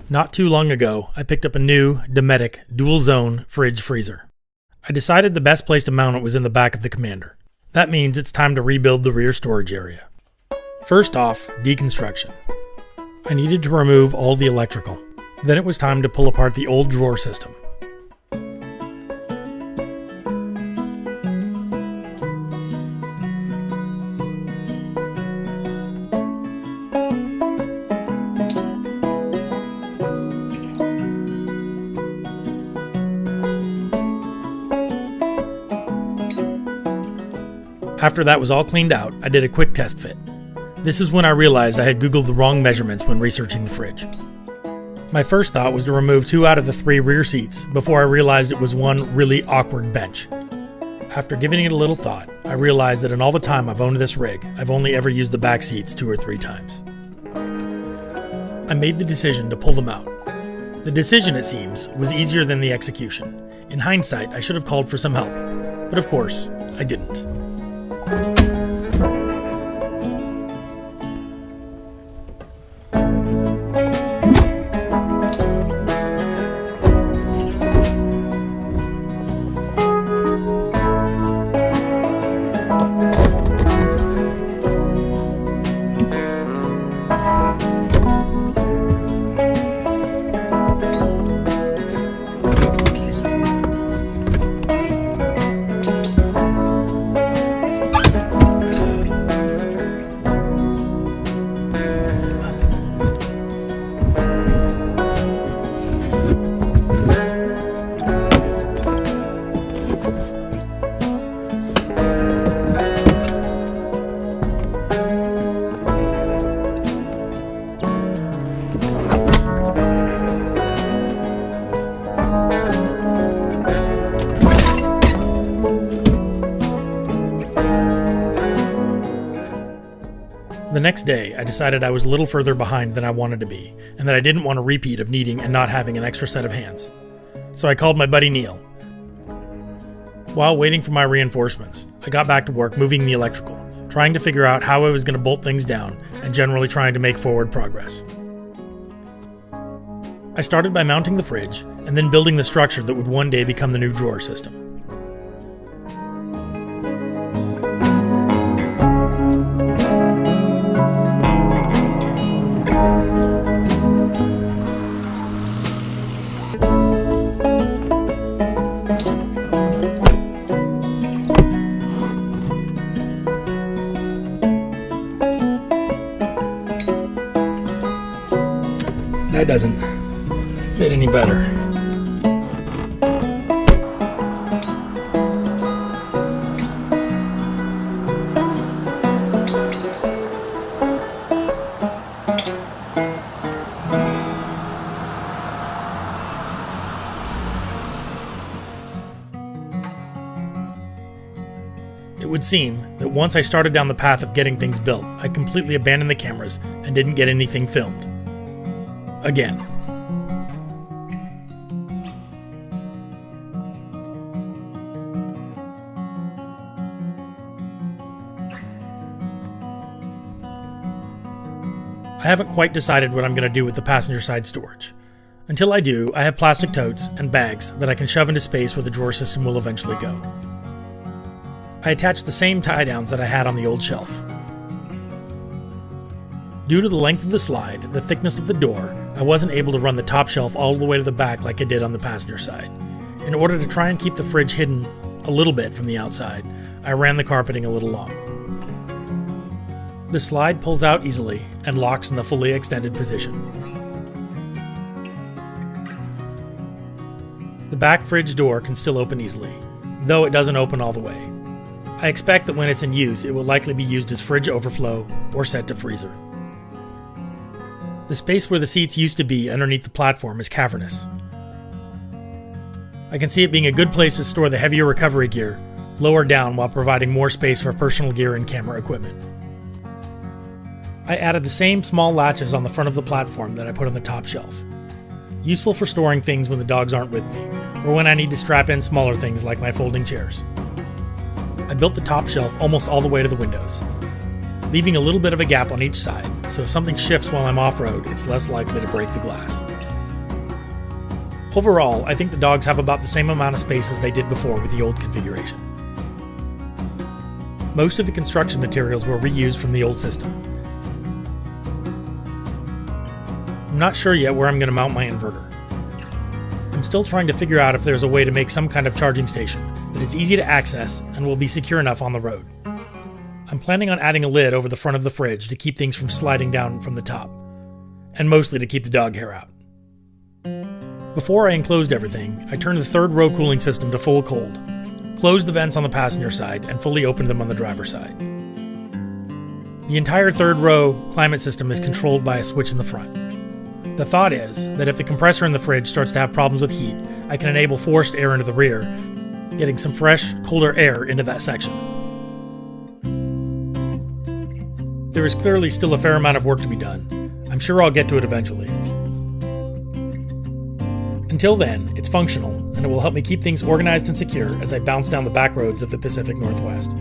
Not too long ago, I picked up a new Dometic dual-zone fridge freezer. I decided the best place to mount it was in the back of the Commander. That means it's time to rebuild the rear storage area. First off, deconstruction. I needed to remove all the electrical. Then it was time to pull apart the old drawer system. After that was all cleaned out, I did a quick test fit. This is when I realized I had Googled the wrong measurements when researching the fridge. My first thought was to remove 2 out of the 3 rear seats before I realized it was one really awkward bench. After giving it a little thought, I realized that in all the time I've owned this rig, I've only ever used the back seats 2 or 3 times. I made the decision to pull them out. The decision, it seems, was easier than the execution. In hindsight, I should have called for some help, but of course, I didn't. The next day, I decided I was a little further behind than I wanted to be, and that I didn't want a repeat of needing and not having an extra set of hands. So I called my buddy Neil. While waiting for my reinforcements, I got back to work moving the electrical, trying to figure out how I was going to bolt things down, and generally trying to make forward progress. I started by mounting the fridge, and then building the structure that would one day become the new drawer system. That doesn't fit any better. It would seem that once I started down the path of getting things built, I completely abandoned the cameras and didn't get anything filmed. Again. I haven't quite decided what I'm going to do with the passenger side storage. Until I do, I have plastic totes and bags that I can shove into space where the drawer system will eventually go. I attached the same tie downs that I had on the old shelf. Due to the length of the slide, the thickness of the door, I wasn't able to run the top shelf all the way to the back like I did on the passenger side. In order to try and keep the fridge hidden a little bit from the outside, I ran the carpeting a little long. The slide pulls out easily and locks in the fully extended position. The back fridge door can still open easily, though it doesn't open all the way. I expect that when it's in use, it will likely be used as fridge overflow or set to freezer. The space where the seats used to be underneath the platform is cavernous. I can see it being a good place to store the heavier recovery gear, lower down while providing more space for personal gear and camera equipment. I added the same small latches on the front of the platform that I put on the top shelf. Useful for storing things when the dogs aren't with me, or when I need to strap in smaller things like my folding chairs. I built the top shelf almost all the way to the windows, leaving a little bit of a gap on each side, so if something shifts while I'm off-road, it's less likely to break the glass. Overall, I think the dogs have about the same amount of space as they did before with the old configuration. Most of the construction materials were reused from the old system. I'm not sure yet where I'm going to mount my inverter. I'm still trying to figure out if there's a way to make some kind of charging station that is easy to access and will be secure enough on the road. I'm planning on adding a lid over the front of the fridge to keep things from sliding down from the top, and mostly to keep the dog hair out. Before I enclosed everything, I turned the third row cooling system to full cold, closed the vents on the passenger side, and fully opened them on the driver's side. The entire third row climate system is controlled by a switch in the front. The thought is that if the compressor in the fridge starts to have problems with heat, I can enable forced air into the rear, getting some fresh, colder air into that section. There is clearly still a fair amount of work to be done. I'm sure I'll get to it eventually. Until then, it's functional, and it will help me keep things organized and secure as I bounce down the back roads of the Pacific Northwest.